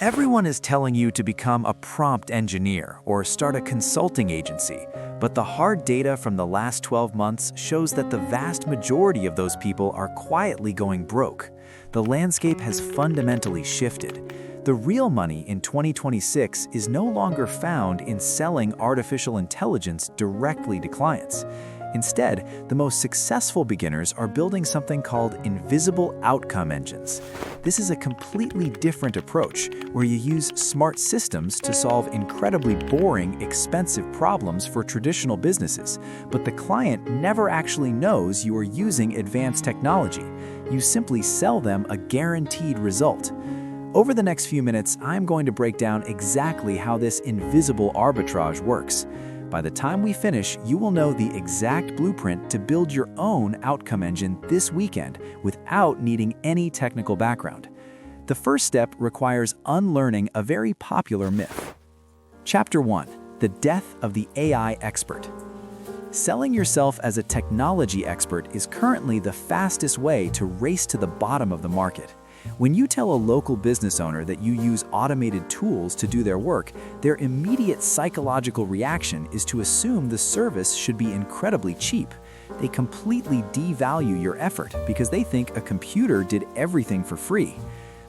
Everyone is telling you to become a prompt engineer or start a consulting agency, but the hard data from the last 12 months shows that the vast majority of those people are quietly going broke. The landscape has fundamentally shifted. The real money in 2026 is no longer found in selling artificial intelligence directly to clients. Instead, the most successful beginners are building something called invisible outcome engines. This is a completely different approach where you use smart systems to solve incredibly boring, expensive problems for traditional businesses, but the client never actually knows you are using advanced technology. You simply sell them a guaranteed result. Over the next few minutes, I'm going to break down exactly how this invisible arbitrage works. By the time we finish, you will know the exact blueprint to build your own outcome engine this weekend without needing any technical background. The first step requires unlearning a very popular myth. Chapter 1: The Death of the AI Expert. Selling yourself as a technology expert is currently the fastest way to race to the bottom of the market. When you tell a local business owner that you use automated tools to do their work, their immediate psychological reaction is to assume the service should be incredibly cheap. They completely devalue your effort because they think a computer did everything for free.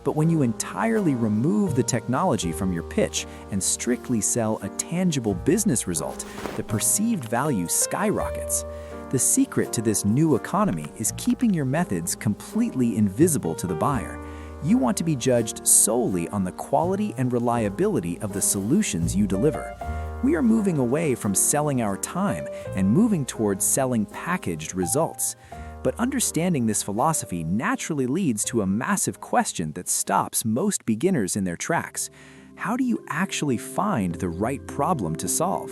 But when you entirely remove the technology from your pitch and strictly sell a tangible business result, the perceived value skyrockets. The secret to this new economy is keeping your methods completely invisible to the buyer. You want to be judged solely on the quality and reliability of the solutions you deliver. We are moving away from selling our time and moving towards selling packaged results. But understanding this philosophy naturally leads to a massive question that stops most beginners in their tracks. How do you actually find the right problem to solve?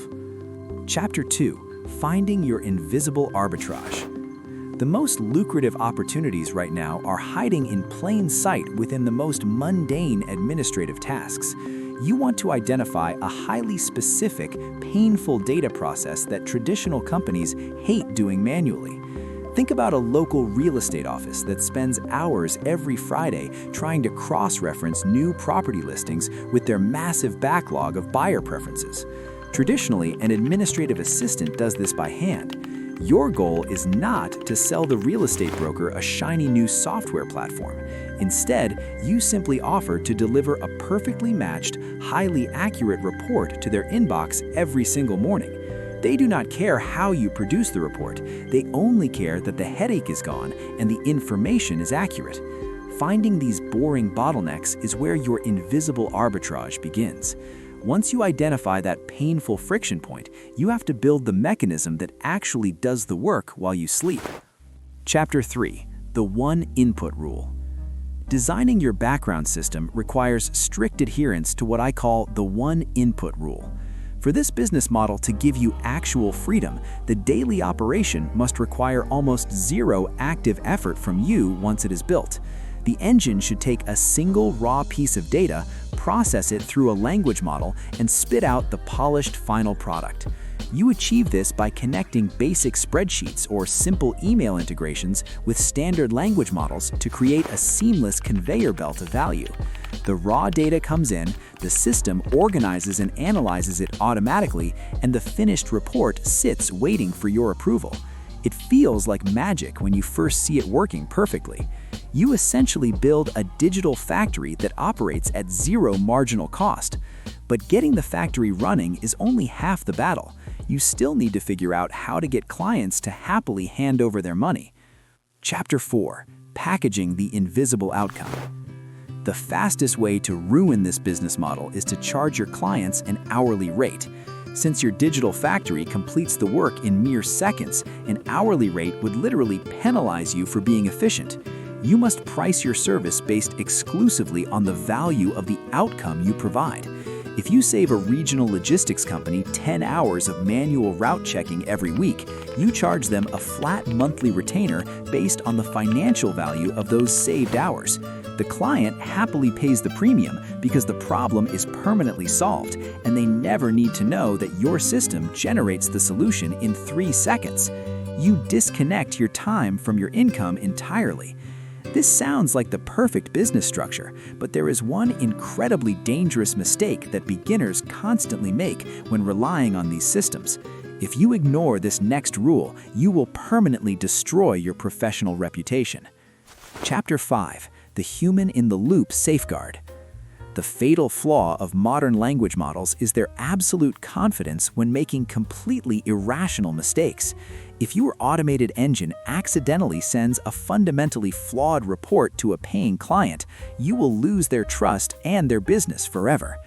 Chapter 2: Finding your invisible arbitrage. The most lucrative opportunities right now are hiding in plain sight within the most mundane administrative tasks. You want to identify a highly specific, painful data process that traditional companies hate doing manually. Think about a local real estate office that spends hours every Friday trying to cross-reference new property listings with their massive backlog of buyer preferences. Traditionally, an administrative assistant does this by hand. Your goal is not to sell the real estate broker a shiny new software platform. Instead, you simply offer to deliver a perfectly matched, highly accurate report to their inbox every single morning. They do not care how you produce the report. They only care that the headache is gone and the information is accurate. Finding these boring bottlenecks is where your invisible arbitrage begins. Once you identify that painful friction point, you have to build the mechanism that actually does the work while you sleep. Chapter 3: The One Input Rule. Designing your background system requires strict adherence to what I call the One Input Rule. For this business model to give you actual freedom, the daily operation must require almost zero active effort from you once it is built. The engine should take a single raw piece of data, process it through a language model, and spit out the polished final product. You achieve this by connecting basic spreadsheets or simple email integrations with standard language models to create a seamless conveyor belt of value. The raw data comes in, the system organizes and analyzes it automatically, and the finished report sits waiting for your approval. It feels like magic when you first see it working perfectly. You essentially build a digital factory that operates at zero marginal cost. But getting the factory running is only half the battle. You still need to figure out how to get clients to happily hand over their money. Chapter 4: Packaging the Invisible Outcome. The fastest way to ruin this business model is to charge your clients an hourly rate. Since your digital factory completes the work in mere seconds, an hourly rate would literally penalize you for being efficient. You must price your service based exclusively on the value of the outcome you provide. If you save a regional logistics company 10 hours of manual route checking every week, you charge them a flat monthly retainer based on the financial value of those saved hours. The client happily pays the premium because the problem is permanently solved, and they never need to know that your system generates the solution in 3 seconds. You disconnect your time from your income entirely. This sounds like the perfect business structure, but there is one incredibly dangerous mistake that beginners constantly make when relying on these systems. If you ignore this next rule, you will permanently destroy your professional reputation. Chapter 5: The Human-in-the-Loop Safeguard. The fatal flaw of modern language models is their absolute confidence when making completely irrational mistakes. If your automated engine accidentally sends a fundamentally flawed report to a paying client, you will lose their trust and their business forever.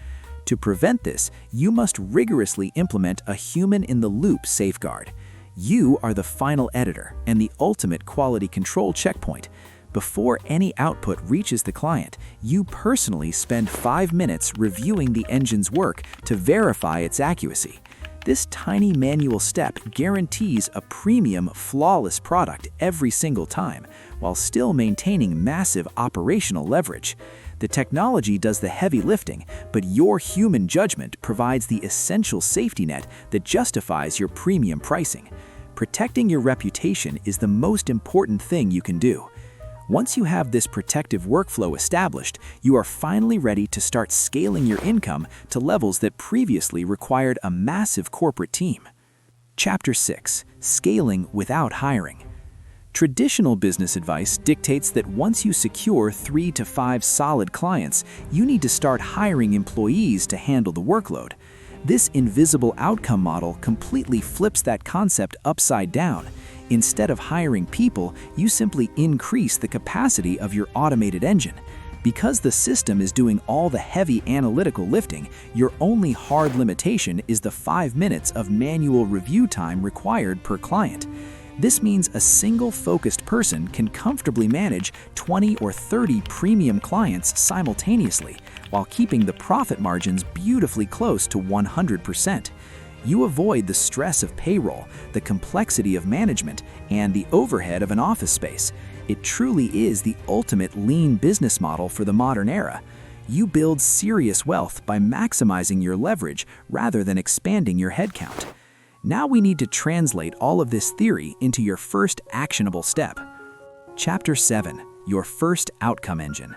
To prevent this, you must rigorously implement a human-in-the-loop safeguard. You are the final editor and the ultimate quality control checkpoint. Before any output reaches the client, you personally spend 5 minutes reviewing the engine's work to verify its accuracy. This tiny manual step guarantees a premium, flawless product every single time, while still maintaining massive operational leverage. The technology does the heavy lifting, but your human judgment provides the essential safety net that justifies your premium pricing. Protecting your reputation is the most important thing you can do. Once you have this protective workflow established, you are finally ready to start scaling your income to levels that previously required a massive corporate team. Chapter 6: Scaling without hiring. Traditional business advice dictates that once you secure 3 to 5 solid clients, you need to start hiring employees to handle the workload. This invisible outcome model completely flips that concept upside down. Instead of hiring people, you simply increase the capacity of your automated engine. Because the system is doing all the heavy analytical lifting, your only hard limitation is the 5 minutes of manual review time required per client. This means a single focused person can comfortably manage 20 or 30 premium clients simultaneously, while keeping the profit margins beautifully close to 100%. You avoid the stress of payroll, the complexity of management, and the overhead of an office space. It truly is the ultimate lean business model for the modern era. You build serious wealth by maximizing your leverage rather than expanding your headcount. Now we need to translate all of this theory into your first actionable step. Chapter 7: Your First Outcome Engine.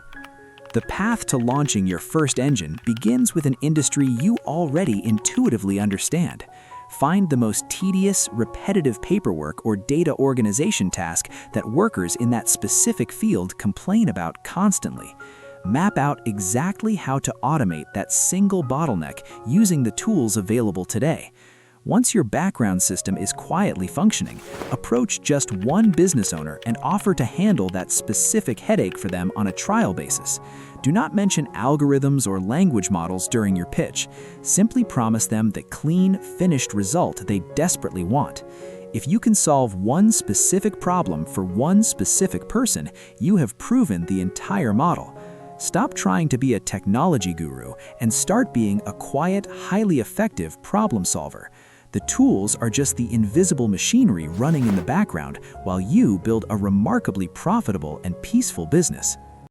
The path to launching your first engine begins with an industry you already intuitively understand. Find the most tedious, repetitive paperwork or data organization task that workers in that specific field complain about constantly. Map out exactly how to automate that single bottleneck using the tools available today. Once your background system is quietly functioning, approach just one business owner and offer to handle that specific headache for them on a trial basis. Do not mention algorithms or language models during your pitch. Simply promise them the clean, finished result they desperately want. If you can solve one specific problem for one specific person, you have proven the entire model. Stop trying to be a technology guru and start being a quiet, highly effective problem solver. The tools are just the invisible machinery running in the background while you build a remarkably profitable and peaceful business.